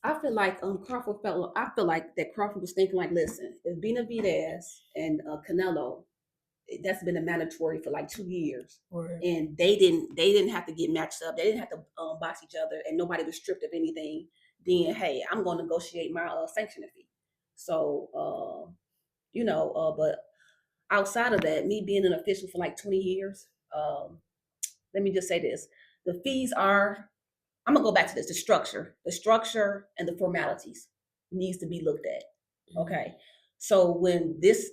I feel like I feel like that Crawford was thinking like, listen, if Benavidez and Canelo, that's been a mandatory for like 2 years, Or and they didn't have to get matched up. They didn't have to box each other, and nobody was stripped of anything. Then hey, I'm going to negotiate my sanctioning fee. So but outside of that, me being an official for like 20 years, let me just say this: the fees are. I'm gonna go back to this: the structure, and the formalities needs to be looked at. Okay, so when this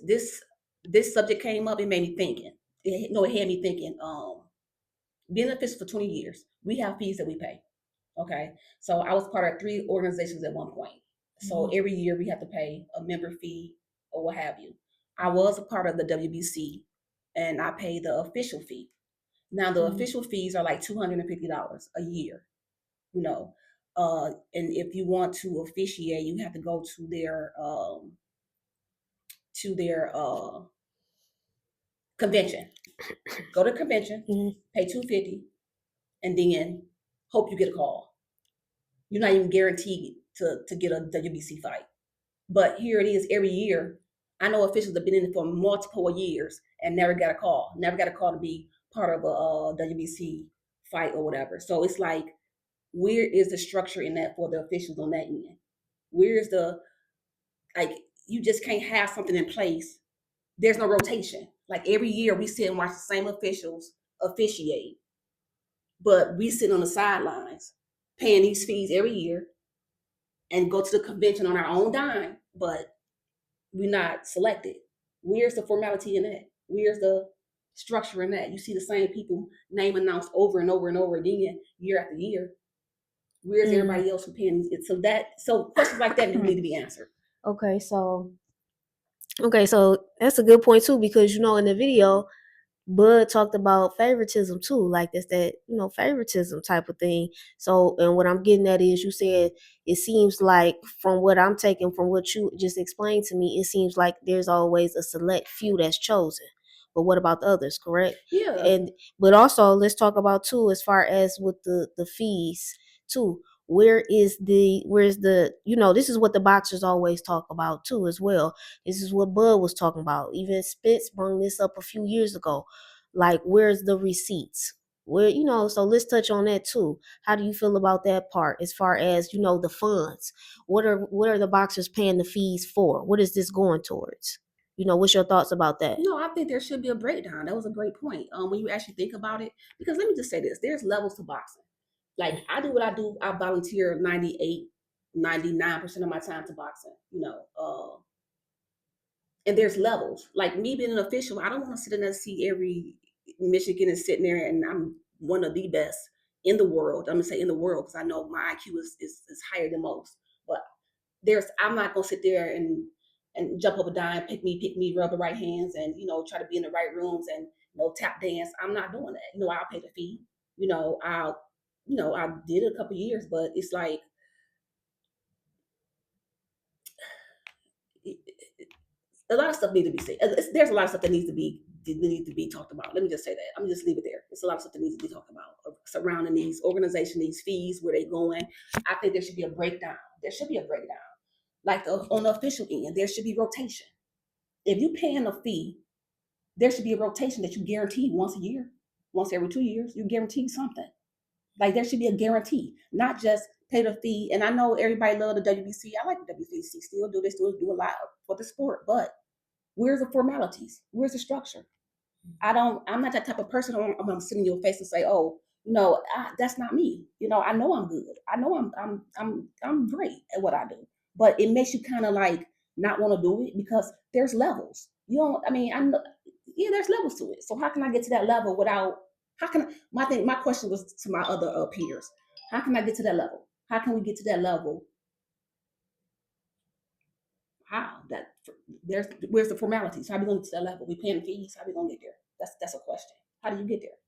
subject came up, it made me thinking. It had me thinking. Being an official for 20 years, we have fees that we pay. Okay, so I was part of 3 organizations at one point. So every year we have to pay a member fee or what have you. I was a part of the WBC, and I pay the official fee. Now the official fees are like $250 a year. You know, and if you want to officiate, you have to go to their convention. Go to the convention, pay 250, and then hope you get a call. You're not even guaranteed to get a WBC fight. But here it is every year. I know officials have been in it for multiple years and never got a call. Never got a call to be part of a WBC fight or whatever. So it's like, where is the structure in that for the officials on that end? Where's the like? You just can't have something in place. There's no rotation. Like every year we sit and watch the same officials officiate, but we sit on the sidelines paying these fees every year and go to the convention on our own dime, but we're not selected. Where's the formality in that? Where's the structure in that? You see the same people name announced over and over and over again, year after year. Where's everybody else who paying it? So questions like that need to be answered. okay, so that's a good point too, because in the video, Bud talked about favoritism too, like that's that favoritism type of thing. So, and what I'm getting at is, you said it seems like, from what I'm taking from what you just explained to me, it seems like there's always a select few that's chosen. But what about the others? Correct. Yeah. And but also let's talk about too, as far as with the fees too. Where's the this is what the boxers always talk about too as well. This is what Bud was talking about. Even Spence brought this up a few years ago. Like, where's the receipts? So let's touch on that too. How do you feel about that part, as far as the funds? What are the boxers paying the fees for? What is this going towards? What's your thoughts about that? No, I think there should be a breakdown. That was a great point. When you actually think about it, because let me just say this: there's levels to boxing. Like I do what I do. I volunteer 98, 99% of my time to boxing. And there's levels. Like me being an official, I don't want to sit in and see every Michigan is sitting there, and I'm one of the best in the world. I'm gonna say in the world because I know my IQ is higher than most. But I'm not gonna sit there and jump up a dime, pick me, rub the right hands, and try to be in the right rooms and tap dance. I'm not doing that. I'll pay the fee. I did it a couple years, but it's like a lot of stuff needs to be said. There's a lot of stuff that needs to be talked about. Let me just say that. I'm just leave it there. It's a lot of stuff that needs to be talked about surrounding these organizations, these fees, where they going. I think there should be a breakdown. There should be a breakdown. Like on the official end, there should be rotation. If you paying a fee, there should be a rotation that you guarantee once a year, once every 2 years. You guarantee something. Like there should be a guarantee, not just pay the fee. And I know everybody love the WBC. I like the WBC. Still do a lot for the sport, but where's the formalities? Where's the structure? I'm not that type of person. I'm gonna sit in your face and say, oh, that's not me. I know I'm good. I know I'm great at what I do. But it makes you kind of like not want to do it because there's levels. You don't. I mean, I know. Yeah, there's levels to it. So how can I get to that level without? How can my question was to my other peers. How can I get to that level? How can we get to that level? How that where's the formalities? How are we going to get to that level? We paying fees. How are we going to get there? That's a question. How do you get there?